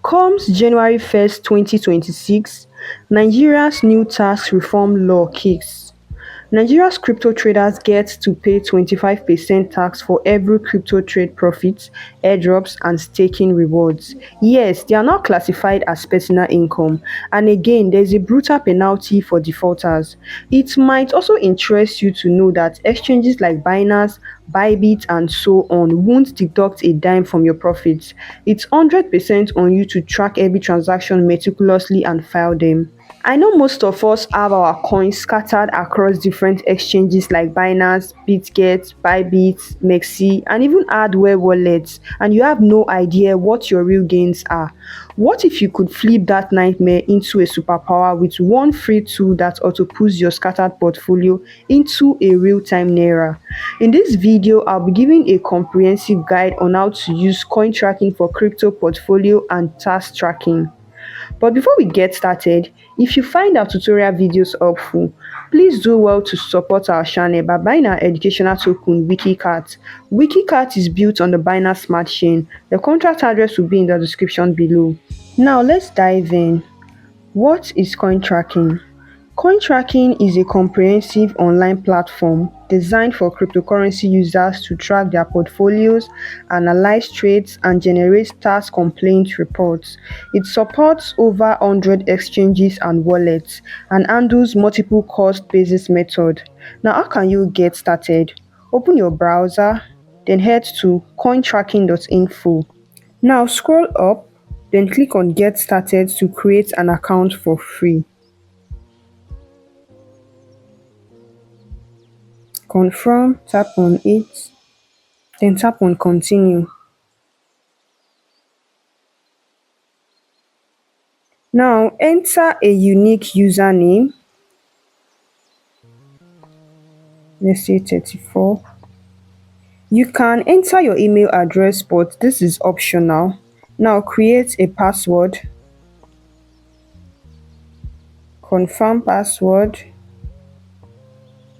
Comes January 1st, 2026, Nigeria's new tax reform law kicks. Nigeria's crypto traders get to pay 25% tax for every crypto trade profit, airdrops, and staking rewards. Yes, they are now classified as personal income. And again, there's a brutal penalty for defaulters. It might also interest you to know that exchanges like Binance, Bybit, and so on won't deduct a dime from your profits. It's 100% on you to track every transaction meticulously and file them. I know most of us have our coins scattered across different exchanges like Binance, Bitget, Bybit, Mexi, and even hardware wallets, and you have no idea what your real gains are. What if you could flip that nightmare into a superpower with one free tool that auto-pulls your scattered portfolio into a real-time naira? In this video, I'll be giving a comprehensive guide on how to use coin tracking for crypto portfolio and task tracking. But before we get started, if you find our tutorial videos helpful, please do well to support our channel by buying our educational token WikiCat. WikiCat is built on the Binance Smart Chain. The contract address will be in the description below. Now let's dive in. What is coin tracking? Coin tracking is a comprehensive online platform designed for cryptocurrency users to track their portfolios, analyze trades, and generate tax complaint reports. It supports over 100 exchanges and wallets and handles multiple cost-basis methods. Now, how can you get started? Open your browser, then head to cointracking.info. Now, scroll up, then click on Get Started to create an account for free. Confirm, tap on it, then tap on continue. Now enter a unique username, let's say 34. You can enter your email address, but this is optional. Now create a password, confirm password,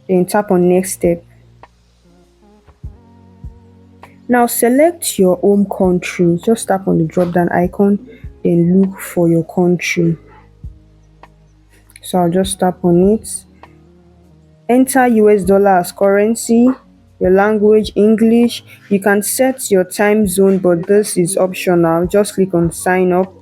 then tap on next step. Now select your home country, just tap on the drop down icon, then look for your country. So I'll just tap on it. Enter US dollar as currency, your language English. You can set your time zone, but this is optional. Just click on sign up.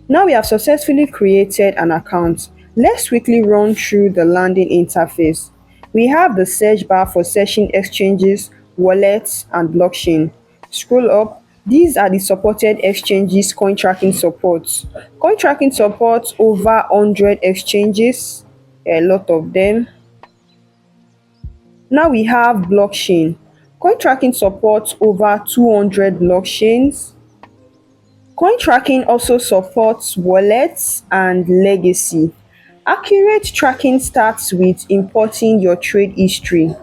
Now we have successfully created an account. Let's quickly run through the landing interface. We have the search bar for searching exchanges, wallets, and blockchain. Scroll up. These are the supported exchanges coin tracking supports. Coin tracking supports over 100 exchanges, a lot of them. Now we have blockchain. Coin tracking supports over 200 blockchains. Coin tracking also supports wallets and legacy. Accurate tracking starts with importing your trade history.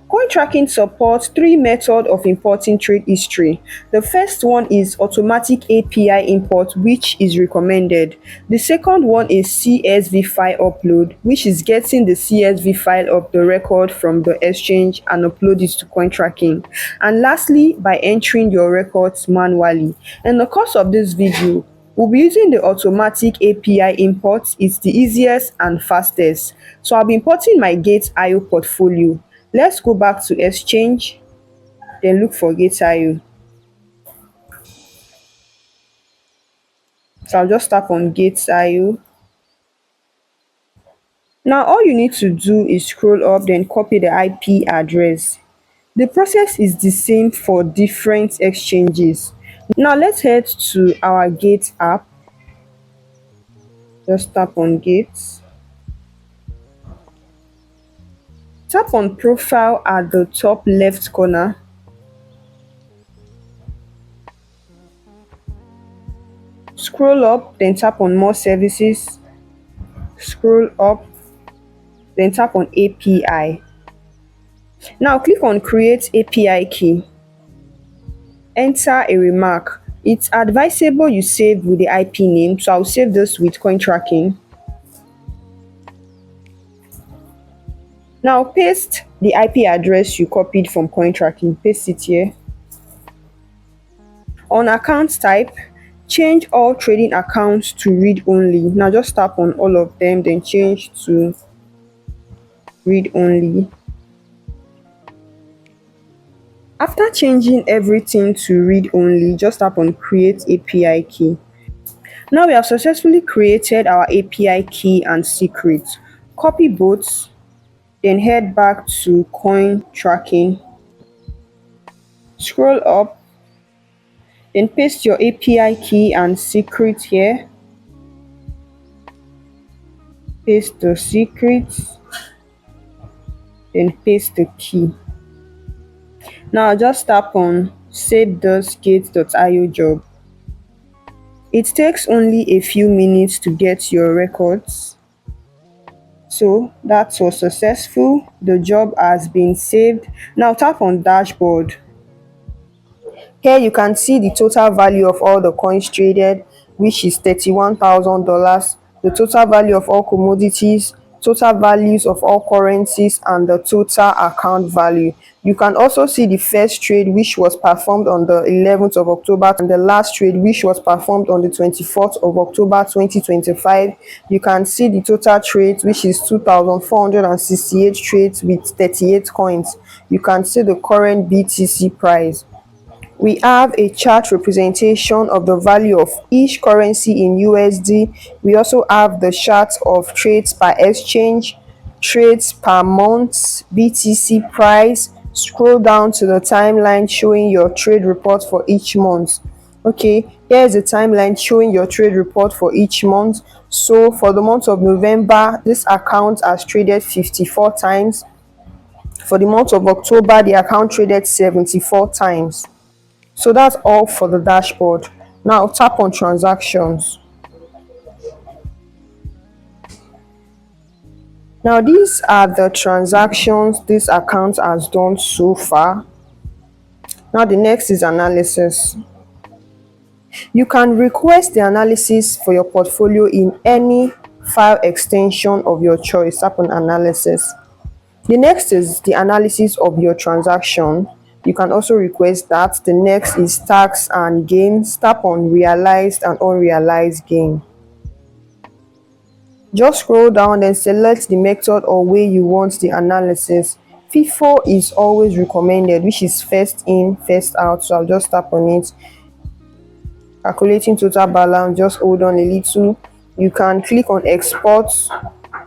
Coin tracking supports three methods of importing trade history. The first one is automatic API import, which is recommended. The second one is CSV file upload, which is getting the CSV file of the record from the exchange and upload it to coin tracking. And lastly, by entering your records manually. In the course of this video, we'll be using the automatic API import. It's the easiest and fastest. So I'll be importing my Gate.io portfolio. Let's go back to exchange, then look for Gate.io. So I'll just tap on Gate.io. Now all you need to do is scroll up, then copy the IP address. The process is the same for different exchanges. Now let's head to our Gate app. Just tap on Gate. Tap on profile at the top left corner. Scroll up, then tap on more services. Scroll up, then tap on API. Now click on create API key. Enter a remark. It's advisable you save with the IP name, so I'll save this with coin tracking. Now paste the IP address you copied from CoinTracking, paste it here. On account type, change all trading accounts to read only. Now just tap on all of them, then change to read only. After changing everything to read only, just tap on create API key. Now we have successfully created our API key and secret. Copy both, then head back to coin tracking. Scroll up, then paste your API key and secret here. Paste the secret, then paste the key. Now just tap on save.gate.io job. It takes only a few minutes to get your records. So that was successful. The job has been saved. Now tap on dashboard. Here you can see the total value of all the coins traded, which is $31,000, the total value of all commodities, total values of all currencies, and the total account value. You can also see the first trade, which was performed on the 11th of October, and the last trade, which was performed on the 24th of October 2025. You can see the total trades, which is 2,468 trades with 38 coins. You can see the current BTC price. We have a chart representation of the value of each currency in USD. We also have the chart of trades per exchange, trades per month, BTC price. Scroll down to the timeline showing your trade report for each month. Okay, here's a timeline showing your trade report for each month. So for the month of November, this account has traded 54 times. For the month of October, the account traded 74 times. So that's all for the dashboard. Now tap on transactions. Now these are the transactions this account has done so far. Now the next is analysis. You can request the analysis for your portfolio in any file extension of your choice. Tap on analysis. The next is the analysis of your transaction. You can also request that. The next is tax and gains. Tap on realized and unrealized gain. Just scroll down and select the method or way you want the analysis. FIFO is always recommended, which is first in, first out. So I'll just tap on it. Calculating total balance, just hold on a little. You can click on export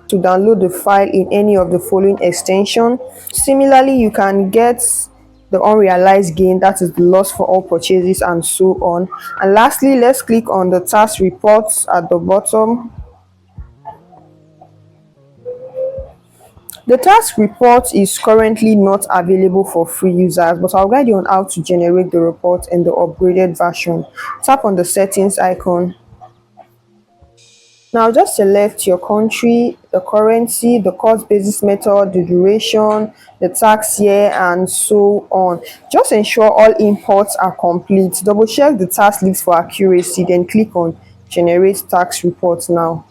to download the file in any of the following extension. Similarly, you can get the unrealized gain, that is the loss for all purchases, and so on. And lastly, let's click on the tax reports at the bottom. The tax report is currently not available for free users, but I'll guide you on how to generate the report in the upgraded version. Tap on the settings icon. Now just select your country, the currency, the cost basis method, the duration, the tax year, and so on. Just ensure all imports are complete. Double check the tax list for accuracy, then click on generate tax reports now.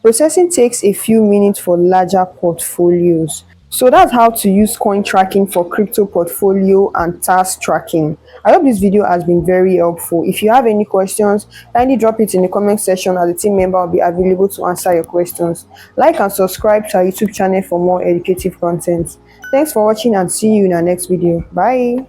Processing takes a few minutes for larger portfolios. So that's how to use coin tracking for crypto portfolio and task tracking. I hope this video has been very helpful. If you have any questions, kindly drop it in the comment section as the team member will be available to answer your questions. Like and subscribe to our YouTube channel for more educative content. Thanks for watching and see you in our next video. Bye.